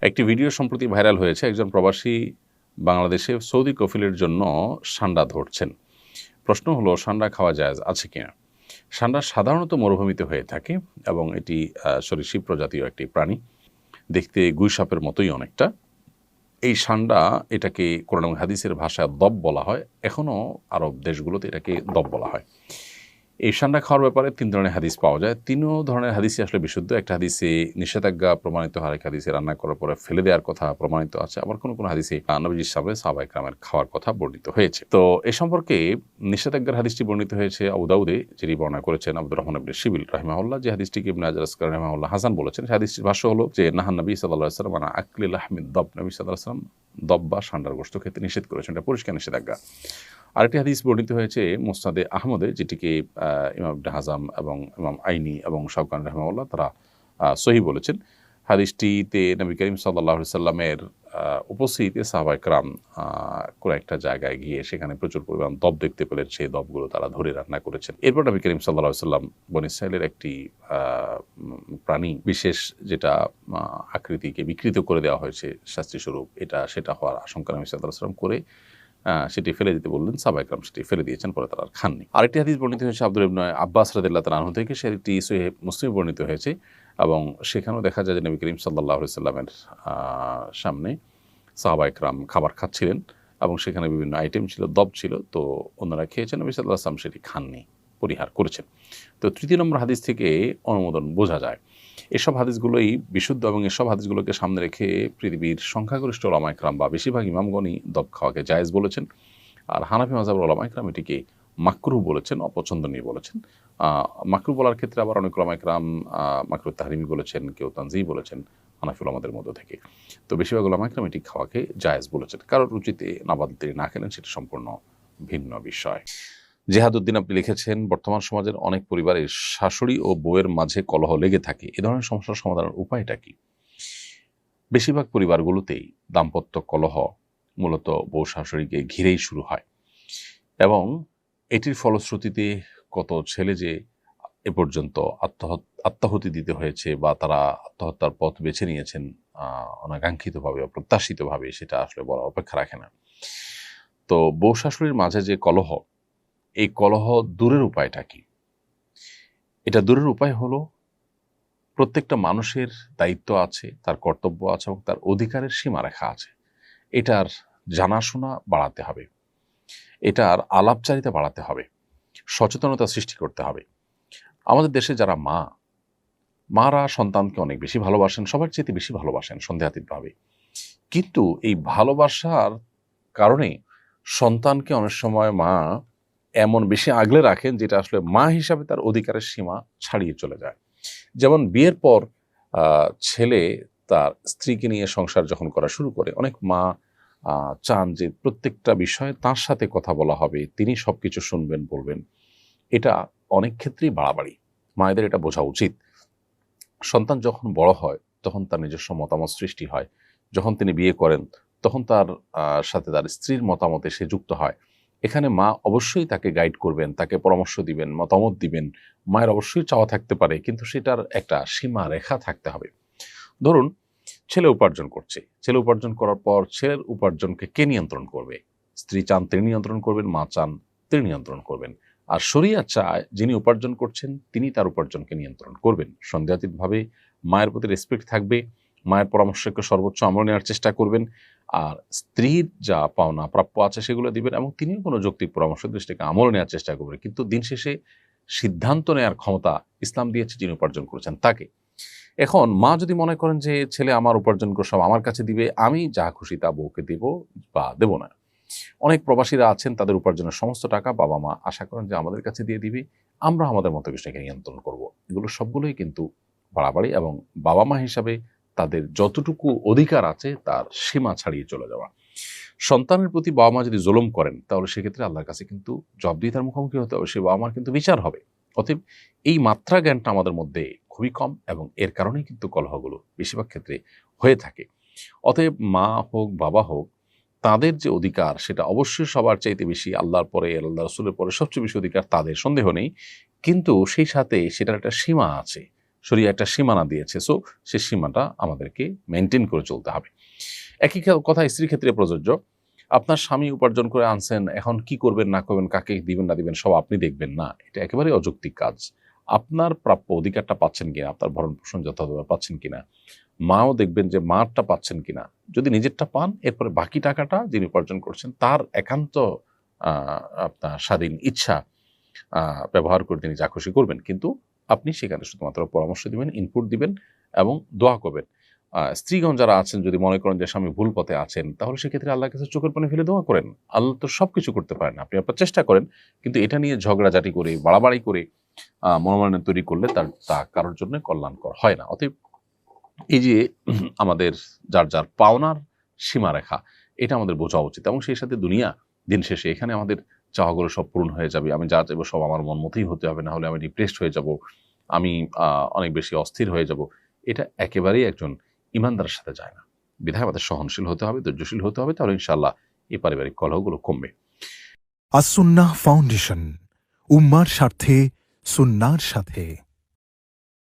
একটি ভিডিও সম্প্রতি ভাইরাল হয়েছে। একজন প্রবাসী বাংলাদেশে সৌদি কফিলের জন্য সান্ডা ধরছেন। প্রশ্ন হলো, সান্ডা খাওয়া জায়েজ আছে কিনা? সান্ডা সাধারণত মরুভূমিতে হয়ে থাকে এবং এটি সরীসৃপ প্রজাতীয় একটি প্রাণী। দেখতে গুইসাপের মতোই অনেকটা। এই সান্ডা, এটাকে কোরআন এবং হাদিসের ভাষায় দব বলা হয়। এখনও আরব দেশগুলোতে এটাকে দব বলা হয়। এই সান্ডা খাওয়ার ব্যাপারে ৩ ধরনের হাদিস পাওয়া যায়। ৩ ধরনের হাদিসই আসলে বিশুদ্ধ। একটা হাদিসে নিষেধাজ্ঞা প্রমাণিত হয়, আরেক হাদিসে রান্না করার পরে ফেলে দেওয়ার কথা প্রমাণিত আছে। আবার কোনো হাদিসে নবীজির সামনে সাহাবায়ে কেরামের খাওয়ার কথা বর্ণিত হয়েছে। তো এ সম্পর্কে নিষেধাজ্ঞার হাদিসটি বর্ণিত হয়েছে আবু দাউদে, যিনি বর্ণনা করেছেন আব্দুর রহমান ইবনে শিবিল রাহিমাহুল্লাহ। যে হাদিসটিকে ইবনে হাজার আসকালানি রাহিমাহুল্লাহ হাসান বলেছেন। সেই হাদিসটির ভাষ্য হলো যে নাহান নবী সাল্লাল্লাহু আলাইহি ওয়াসাল্লাম আন আকলি লাহমিদ দব। নবী সাল্লাল্লাহু আলাইহি ওয়াসাল্লাম দব বা সান্ডার গোশত খেতে নিষেধ করেছেন। এটা পরিষ্কার নিষেধাজ্ঞা। আরেকটি হাদিস বর্ণিত হয়েছে মুসনাদে আহমদে, যেটিকে ইমাম ইবনে হাজাম এবং ইমাম আইনি এবং শাওকানি রাহিমাহুল্লাহ তারা সহিহ বলেছেন। হাদিসটিতে নবী করিম সাল্লাল্লাহু আলাইহি সাল্লামের উপস্থিতিতে সাহাবায়ে কেরাম কোনো একটা জায়গায় গিয়ে সেখানে প্রচুর পরিমাণ দব দেখতে পেলেন। সেই দবগুলো তারা ধরে রান্না করেছেন। এরপর নবী করিম সাল্লাল্লাহু আলাইহি সাল্লাম বনী ইসরাঈলের একটি প্রাণী বিশেষ, যেটা আকৃতিকে বিকৃত করে দেওয়া হয়েছে শাস্তিস্বরূপ, সেটা হওয়ার আশঙ্কা নবী সাল্লাল্লাহু আলাইহি সাল্লাম করে সেটি ফেলে দিতে বললেন। সাহাবায়ে কেরাম সেটি ফেলে দিয়েছেন, পরে তারা আর খাননি। আরেকটি হাদিস বর্ণিত হয়েছে আব্দুল্লাহ ইবনে আব্বাস রাদিয়াল্লাহু তাআলা আনহু থেকে, সেটি সহিহ মুসলিমে বর্ণিত হয়েছে এবং সেখানেও দেখা যায় যে নবী করিম সাল্লাল্লাহু আলাইহি সাল্লামের সামনে সাহাবায়ে কেরাম খাবার খাচ্ছিলেন এবং সেখানে বিভিন্ন আইটেম ছিল, দব ছিল। তো অন্যরা খেয়েছেন, নবী সাল্লাল্লাহু আলাইহি সাল্লাম সেটি খাননি, পরিহার করেছেন। তো ৩য় নম্বর হাদিস থেকে অনুমোদন বোঝা যায়। এসব হাদিসগুলোই বিশুদ্ধ এবং এসব হাদিসগুলোকে সামনে রেখে পৃথিবীর সংখ্যাগরিষ্ঠ ওলামায়ে কেরাম বা বেশিরভাগ ইমামগণই দব খাওয়াকে জায়েজ বলেছেন। আর হানাফি মাযহাবের ওলামায়ে কেরাম এটিকে মাকরুহ বলেছেন, অপছন্দনীয় বলেছেন। মাকরুহ বলার ক্ষেত্রে আবার অনেক ওলামায়ে কেরাম মাকরুহ তাহরিমি বলেছেন, কেউ তানজিহ বলেছেন হানাফি ওলামাদের মধ্য থেকে। তো বেশিরভাগ ওলামায়ে কেরাম এটি খাওয়াকে জায়েজ বলেছেন। কারোর রুচিতে নাবাদ তিনি না খেলেন, সেটা সম্পূর্ণ ভিন্ন বিষয়। জেহাদউদ্দিন আপনি লিখেছেন, বর্তমান সমাজের অনেক পরিবারে শাশুড়ি ও বউয়ের মাঝে কলহ লেগে থাকে। এ ধরনের সমস্যার সমাধানের উপায়টা কি? বেশিরভাগ পরিবারগুলোতেই দাম্পত্য কলহ মূলত বউ শাশুড়িকে ঘিরেই শুরু হয় এবং এটির ফলশ্রুতিতে কত ছেলে যে এ পর্যন্ত আত্মাহুতি দিতে হয়েছে বা তারা আত্মহত্যার পথ বেছে নিয়েছেন অনাকাঙ্ক্ষিতভাবে, অপ্রত্যাশিতভাবে, সেটা আসলে বলার অপেক্ষা রাখে না। তো বউ শাশুড়ির মাঝে যে কলহ, এই কলহ দূরের উপায়টা কি? এটা দূরের উপায় হলো, প্রত্যেকটা মানুষের দায়িত্ব আছে, তার কর্তব্য আছে এবং তার অধিকারের সীমারেখা আছে। এটার জানাশোনা বাড়াতে হবে, এটার আলাপচারিতা বাড়াতে হবে, সচেতনতা সৃষ্টি করতে হবে। আমাদের দেশে যারা মারা সন্তানকে অনেক বেশি ভালোবাসেন, সবার চেয়ে বেশি ভালোবাসেন সন্দেহাতীতভাবে। কিন্তু এই ভালোবাসার কারণে সন্তানকে অনেক সময় মা এমন বেশি আগলে রাখেন, যেটা আসলে মা হিসাবে তার অধিকারের সীমা ছাড়িয়ে চলে যায়। যেমন বিয়ের পর ছেলে তার স্ত্রীকে নিয়ে সংসার যখন করা শুরু করে, অনেক মা চান যে প্রত্যেকটা বিষয়ে তার সাথে কথা বলা হবে, তিনি সব কিছু শুনবেন, বলবেন। এটা অনেক ক্ষেত্রেই বাড়াবাড়ি। মায়েদের এটা বোঝা উচিত। সন্তান যখন বড় হয় তখন তার নিজস্ব মতামত সৃষ্টি হয়। যখন তিনি বিয়ে করেন তখন তার সাথে তার স্ত্রীর মতামতে সে যুক্ত হয়। এখানে মা অবশ্যই তাকে গাইড করবেন, তাকে পরামর্শ দিবেন, মতামত দিবেন। মায়ের অবশ্যই চাওয়া থাকতে পারে, কিন্তু সেটার একটা সীমা রেখা থাকতে হবে। ধরুন, ছেলে উপার্জন করছে, ছেলে উপার্জন করার পর ছেলের উপার্জনকে কে নিয়ন্ত্রণ করবে? স্ত্রী চান তিনি নিয়ন্ত্রণ করবেন, মা চান তিনি নিয়ন্ত্রণ করবেন। আর শরিয়ত চায় যিনি উপার্জন করছেন তিনি তার উপার্জনকে নিয়ন্ত্রণ করবেন। সন্দেহাতীতভাবে মায়ের প্রতি রেসপেক্ট থাকবে, মায়ের পরামর্শকে সর্বোচ্চ আমল নেওয়ার চেষ্টা করবেন, আর স্ত্রীর যা পাওনা প্রাপ্য আছে সেগুলো দিবেন এবং তিনিও কোনো যৌক্তিক পরামর্শ দৃষ্টিকে আমল নেওয়ার চেষ্টা করবেন। কিন্তু দিন শেষে সিদ্ধান্ত নেওয়ার ক্ষমতা ইসলাম দিয়েছে যিনি উপার্জন করেছেন তাকে। এখন মা যদি মনে করেন যে ছেলে আমার উপার্জন করে সব আমার কাছে দিবে, আমি যা খুশি তা বউকে দেব বা দেব না। অনেক প্রবাসীরা আছেন, তাদের উপার্জনের সমস্ত টাকা বাবা মা আশা করেন যে আমাদের কাছে দিয়ে দিবে, আমরা আমাদের মতো কিছুকে নিয়ন্ত্রণ করব। এগুলো সবগুলোই কিন্তু বাড়াবাড়ি এবং বাবা মা হিসাবে তাদের যতটুকু অধিকার আছে তার সীমা ছাড়িয়ে চলে যাওয়া। সন্তানের প্রতি বাবা মা যদি জুলুম করেন তাহলে সেক্ষেত্রে আল্লাহর কাছে কিন্তু জবাবদিহিতার মুখোমুখি হতে হবে, সে বাবা মার কিন্তু বিচার হবে। অতএব এই মাত্রা জ্ঞানটা আমাদের মধ্যে খুবই কম এবং এর কারণেই কিন্তু কলহগুলো বেশিরভাগ ক্ষেত্রে হয়ে থাকে। অতএব মা হোক বাবা হোক, তাদের যে অধিকার সেটা অবশ্যই সবার চাইতে বেশি, আল্লাহর পরে আল্লাহ রসুলের পরে সবচেয়ে বেশি অধিকার তাদের, সন্দেহ নেই। কিন্তু সেই সাথে সেটার একটা সীমা আছে। শরীয়ত একটা সীমানা দিয়েছে, সো সেই সীমাটা আমাদেরকে মেনটেন করে চলতে হবে। একই কথা স্ত্রীর ক্ষেত্রে প্রযোজ্য। আপনার স্বামী উপার্জন করে আনছেন, এখন কি করবেন না করবেন, কাকে দিবেন না দিবেন সব আপনি দেখবেন না, এটা একেবারেই অযৌক্তিক কাজ। আপনার প্রাপ্য অধিকারটা পাচ্ছেন কিনা, আপনার ভরণ পোষণ যথাযথ পাচ্ছেন কিনা, মাও দেখবেন যে মারটা পাচ্ছেন কিনা। যদি নিজেরটা পান, এরপরে বাকি টাকাটা যিনি উপার্জন করছেন তার একান্ত আপনার স্বাধীন ইচ্ছা ব্যবহার করে তিনি যা খুশি করবেন, কিন্তু আপনি সেখানে শুধুমাত্র পরামর্শ দিবেন, ইনপুট দিবেন এবং দোয়া করবেন। স্ত্রীগণ যারা আছেন যদি মনে করেন যে স্বামী ভুল পথে আছেন, তাহলে সেক্ষেত্রে আল্লাহর কাছে চোখের পানি ফেলে দোয়া করেন। আল্লাহ তো সব কিছু করতে পারেন, আপনি আপনার চেষ্টা করেন, কিন্তু এটা নিয়ে ঝগড়াঝাটি করে বাড়াবাড়ি করে মনোমালিন্য তৈরি করলে তা কারোর জন্য কল্যাণকর হয় না। অতএব এই যে আমাদের যার যার পাওনার সীমারেখা, এটা আমাদের বোঝা উচিত, এবং সেই সাথে দুনিয়া দিন শেষে এখানে আমাদের চাওয়াগুলো সব পূরণ হয়ে যাবে। আমি যা চাইবো সব আমার মন মতোই হতে হবে, না হলে আমি ডিপ্রেসড হয়ে যাব, আমি অনেক বেশি অস্থির হয়ে যাব। এটা একেবারেই একজন ইমানদারের সাথে যায় না। বিধায় আমাদের সহনশীল হতে হবে, ধৈর্যশীল হতে হবে, তাহলে ইনশাআল্লাহ এই পারিবারিক কলহগুলো কমবে। আস-সুন্নাহ ফাউন্ডেশন, উম্মার স্বার্থে সুন্নাহর সাথে।